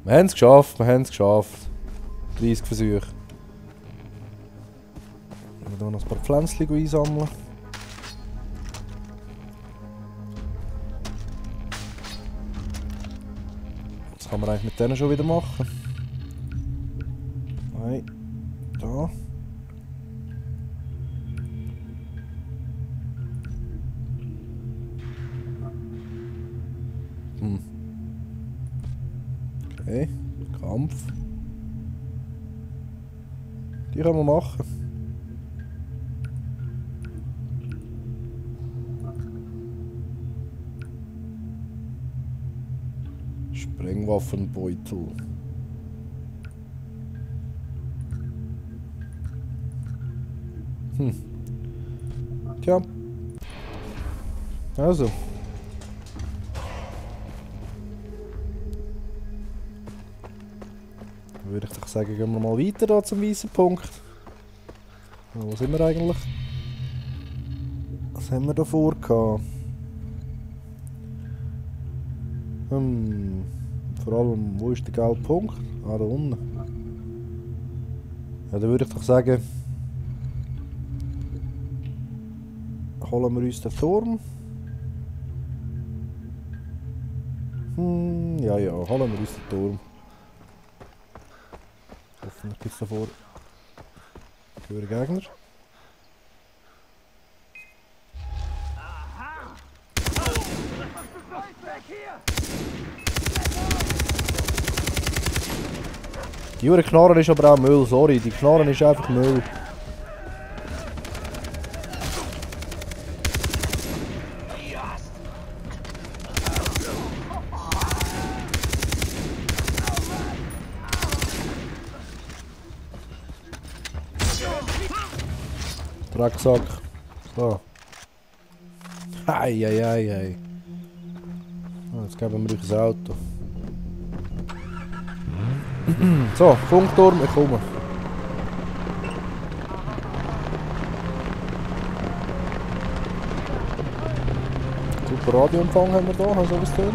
Wir haben es geschafft, wir haben es geschafft. 30 Versuche. Wir hier noch ein paar Pflänzchen einsammeln. Das kann man eigentlich mit denen schon wieder machen. Nein, da. Okay, Kampf. Die können wir machen. Sprengwaffenbeutel. Tja. Also. Dann würde ich doch sagen, gehen wir mal weiter da zum weißen Punkt. Wo sind wir eigentlich? Was haben wir da vor gehabt? Vor allem, wo ist der gelbe Punkt? Ah, da unten. Ja, dann würde ich doch sagen, holen wir uns den Turm. Ja, holen wir uns den Turm. Hoffentlich gibt es davor höhere Gegner. Die Jure Knarren ist aber auch Müll, sorry, die Knarren ist einfach Müll. Drecksack. So. Hei. Jetzt geben wir euch ein Auto. So, Funkturm, ich komme. Super Radioempfang haben wir hier, also was tönt.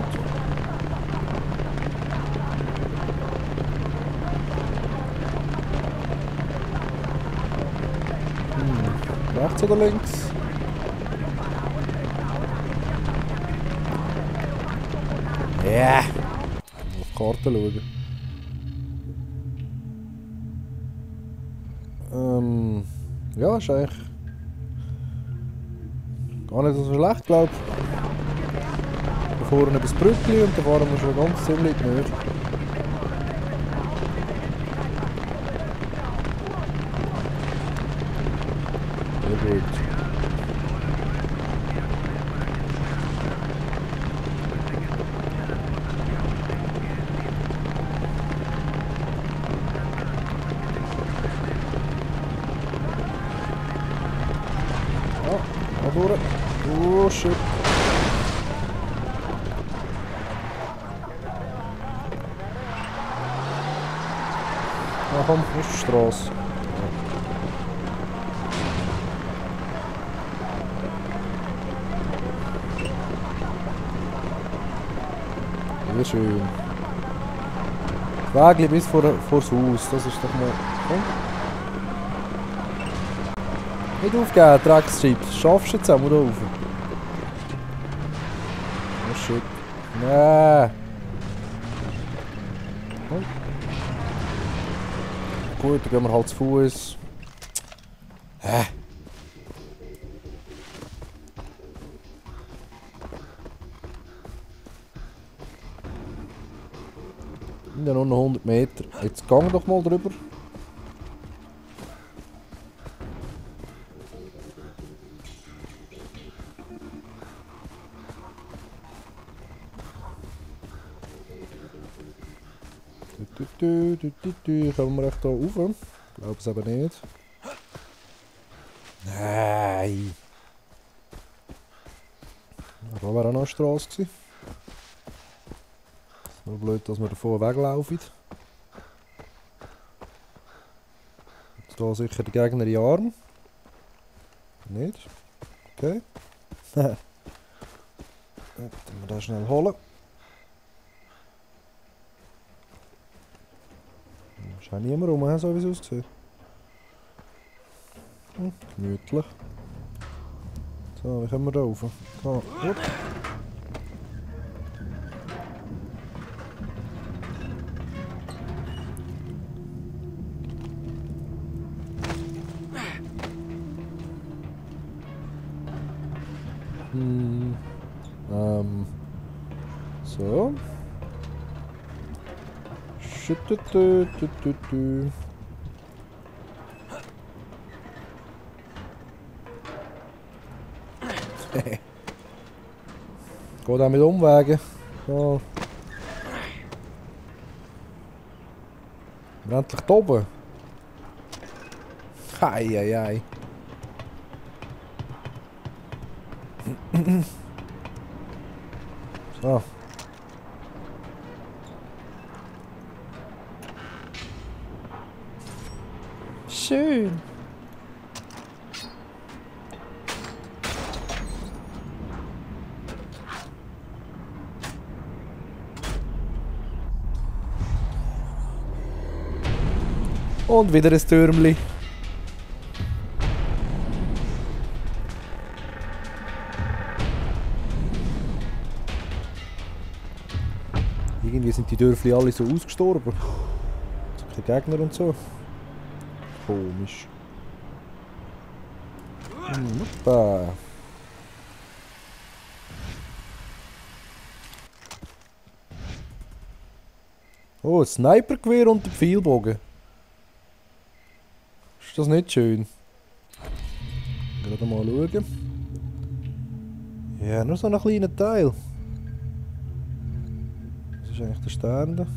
Rechts oder links? Ja. Yeah. Auf die Karte schauen. Ja, ist eigentlich gar nicht so schlecht, glaube ich. Da vorne bis Brückli und da fahren wir schon ganz ziemlich näher. Sehr gut. Oh shit. Ja komm, wo ist die Strasse? Sehr schön. Wägli bis vor das Haus, das ist doch mal... Komm. Nicht aufgeben, Dreckschips. Schaffst du jetzt auch mal rauf? Oh shit. Nee. Oh. Gut, dann gehen wir halt zu Fuß. Hä? Ja, nur noch 100 Meter. Jetzt gehen wir doch mal drüber. Kommen wir echt hier rauf? Ich glaube es aber nicht. Nein! Da wäre auch noch eine Straße gewesen. Nur blöd, dass wir davon weglaufen. Jetzt hier sicher der Gegner in den Arm. Nicht? Okay. Jetzt müssen wir den schnell holen. Ist auch niemand rum, so wie es aussieht. Gemütlich. So, wie kommen wir da rauf? So, upp. So. Schüttetütütütü. Geht auch mit Umwegen. So. Wir endlich da oben. Eieiei. So. Schön. Und wieder ein Türmli. Irgendwie sind die Dörfli alle so ausgestorben. So keine Gegner und so. Komisch. Hoppa. Oh, ein Snipergewehr und ein Pfeilbogen. Ist das nicht schön? Gerade mal schauen. Ja, nur so ein kleiner Teil. Das ist eigentlich der Stern da.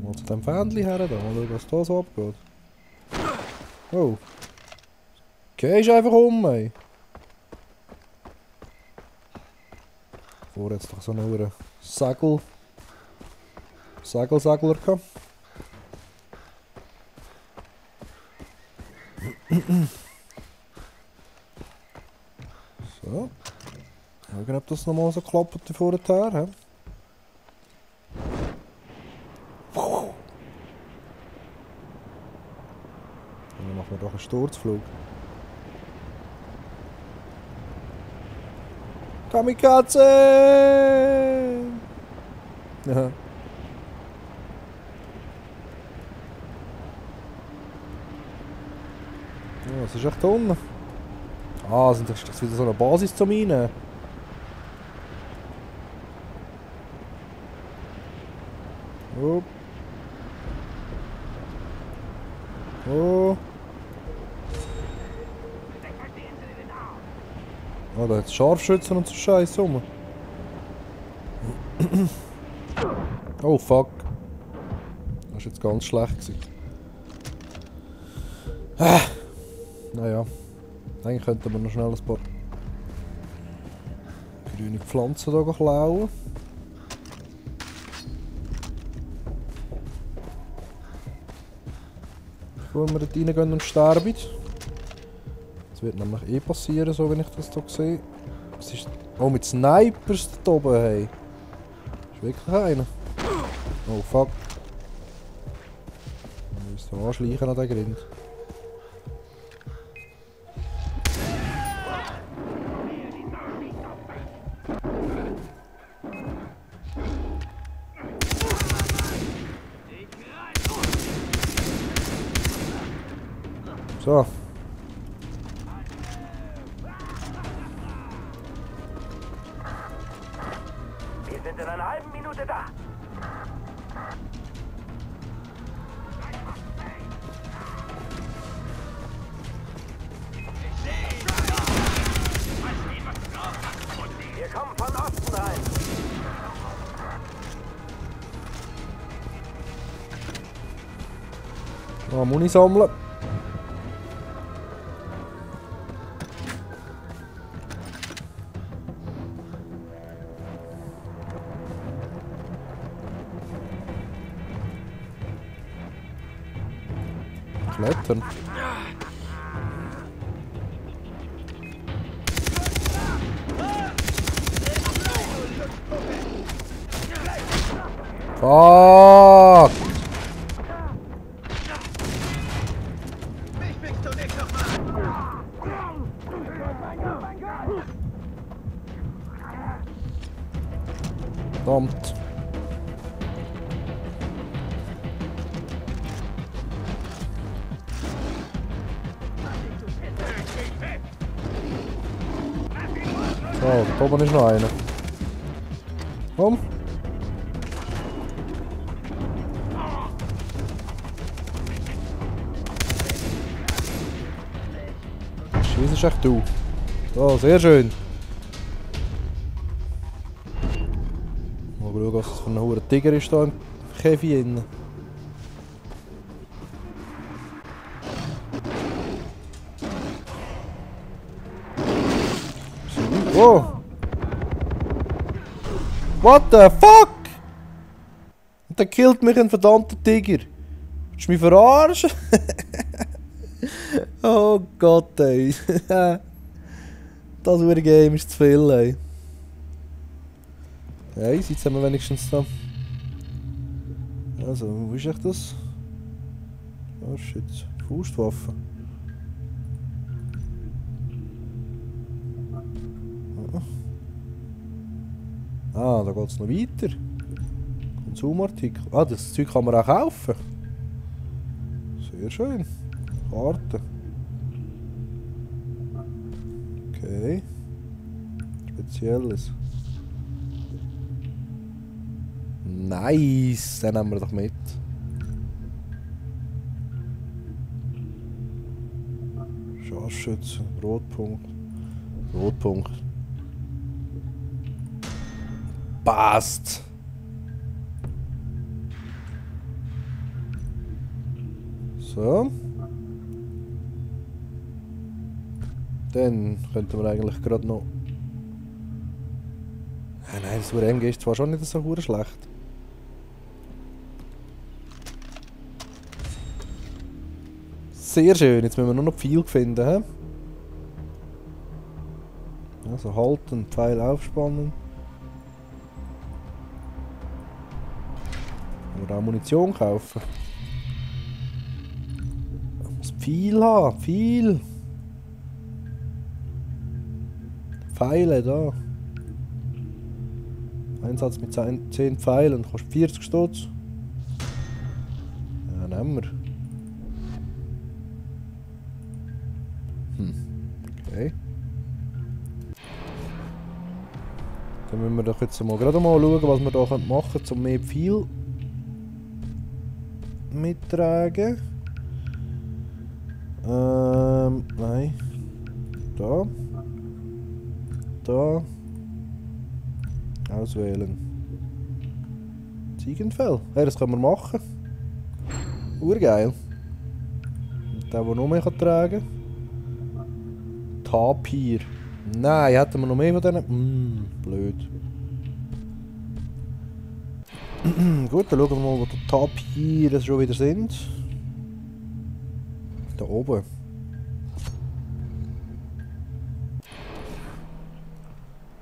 Mal zu dem Fähnchen her, da. Mal schauen, was da so abgeht. Oh. Gehst einfach um, ey. Vorher jetzt doch so einen Segler gehabt. So. Schauen, ob das nochmal so klappt wie vorher. He? Dann machen wir doch einen Sturzflug. Kamikaze! Ja. Ja, was ist echt da unten? Ah, ist das wieder so eine Basis zum Reinen? Oh. Oh. Ah, da hat es Scharfschützen und so Scheiße rum. Oh fuck. Das war jetzt ganz schlecht gewesen. Naja. Eigentlich könnten wir noch schnell ein paar grüne Pflanzen hier klauen. Bevor wir dort reingehen und sterben. Das wird nämlich eh passieren, so wie ich das hier sehe. Es ist auch mit Snipers da oben, hey. Ist wirklich einer. Oh fuck. Wir müssen anschleichen an den Grind. So. Wir sind in einer halben Minute da. Wir kommen von Osten rein. Noch Muni sammeln. Klettern. Fuck! Mich fickst du nicht nochmal! Verdammt. So, da oben ist noch einer. Komm. Schießt echt du. So, sehr schön. Mal schauen, was das für ein hoher Tiger ist da im Käfig innen. Oh! What the fuck? Und dann killt mich ein verdammter Tiger. Willst du mich verarschen? Oh Gott, ey. Das Game ist zu viel, ey. Ja, jetzt haben wir wenigstens da. Also, wo ist echt das? Oh shit, Faustwaffe. Ah, da geht es noch weiter. Konsumartikel. Ah, das Zeug kann man auch kaufen. Sehr schön. Karte. Okay. Spezielles. Nice, den nehmen wir doch mit. Scharfschütze, Rotpunkt. Rotpunkt. Passt. So. Dann könnten wir eigentlich gerade noch... Ah, nein, das UMG ist zwar schon nicht so schlecht. Sehr schön, jetzt müssen wir nur noch Pfeil finden. He? Also halten, Pfeil aufspannen. Können wir auch Munition kaufen? Ich muss Pfeil haben, Pfeil! Pfeile da. Einsatz mit 10 Pfeilen, kostet 40 Stutz. Ja, nehmen wir. Okay. Dann müssen wir doch jetzt mal gerade mal schauen, was wir da machen können, um mehr Pfeil mittragen. Nein. Da. Da. Auswählen. Ziegenfell. Hey, das können wir machen. Urgeil. Und der noch mehr tragen kann. Tapir. Nein, hätten wir noch mehr von denen? Blöd. Gut, dann schauen wir mal, wo die Tapire schon wieder sind. Da oben.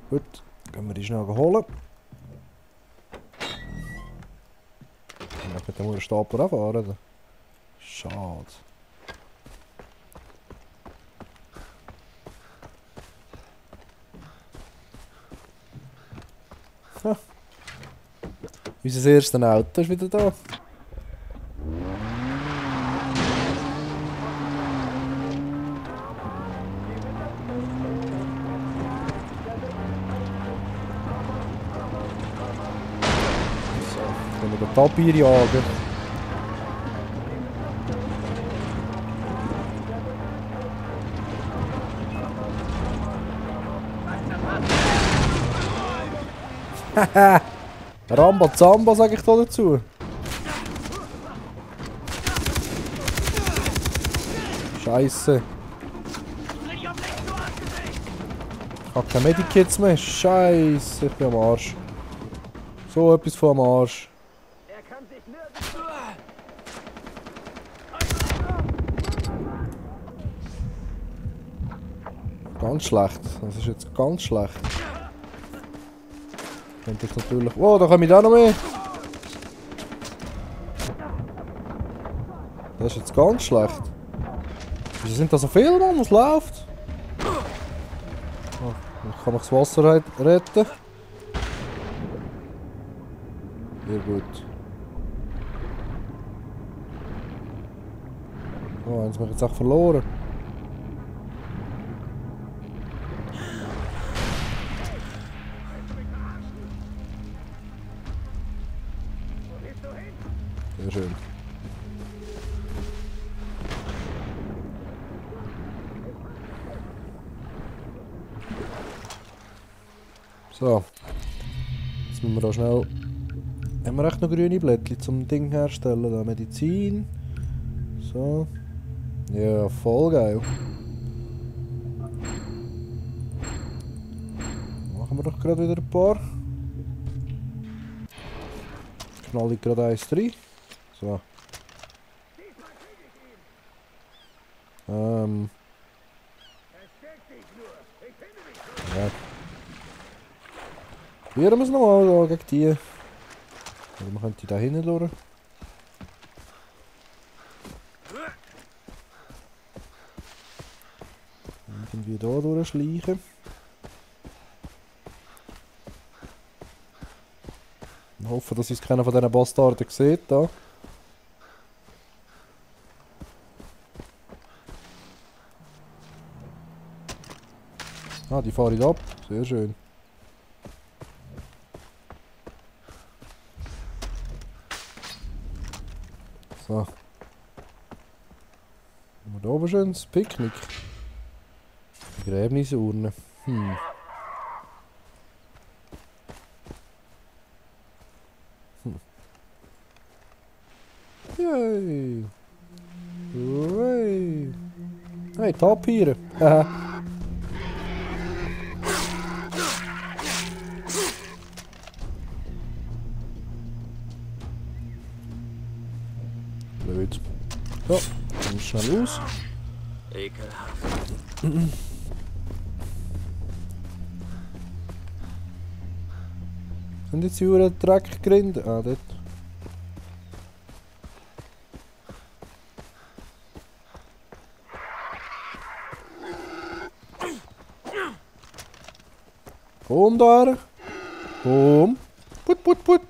Gut, können wir die schnell holen. Kann ich mit dem Stapler auch fahren? Schade. Ha. Unser erstes Auto ist wieder da. Können wir den Tapir jagen. Haha! Rambazamba sag ich da dazu. Scheiße. Ich hab keine Medikits mehr. Scheiße, ich bin am Arsch. So etwas von am Arsch. Ganz schlecht. Das ist jetzt ganz schlecht. Könnte ich natürlich... Oh, da komme ich auch noch mehr. Das ist jetzt ganz schlecht. Wieso sind da so viele, Mann, was läuft? Oh, ich kann mich das Wasser retten. Sehr gut. Oh, haben sie mich jetzt auch verloren. Sehr schön. So. Jetzt müssen wir auch schnell... Haben wir echt noch grüne Blättchen zum Ding herstellen? Da Medizin. So. Ja, voll geil. Machen wir doch gerade wieder ein paar. Knall ich gerade eins rein. So. Ja. Probieren wir es nochmal gegen die. Oder man könnte da hinten durch. Irgendwie da durchschleichen. Ich hoffe, dass uns keiner von diesen Bastarden sieht. Da. Ah, die fahren ab. Sehr schön. So. Haben wir da oben schön das Picknick. Begräbnisurne. Yay! Hooray! Hey, Tapire! Haha! Blöd. So, dann schnell aus. Ekelhaft. Sind jetzt hier Dreck gerindet? Ah, dort. Komm da. Komm. Put, put, put.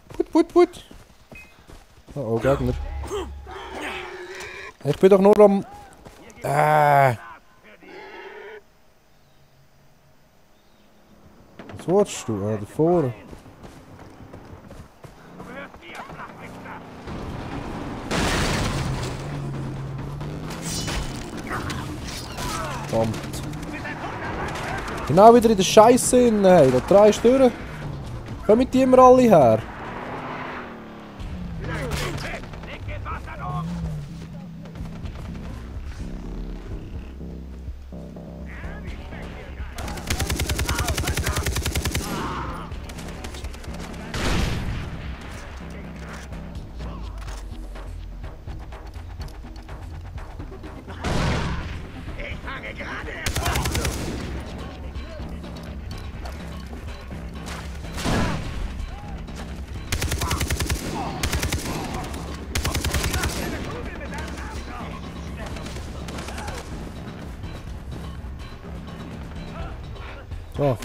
Put, put, put. Oh, Gegner. Ich bin doch nur am... Was willst du? Ah, da vorne. Verdammt. Genau wieder in der Scheiße hin, hey, da drehst du durch. Kommen die immer alle her? So.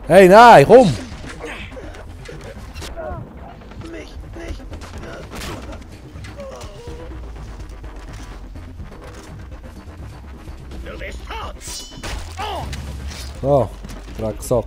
Hey, nein, komm! So, Drecksack.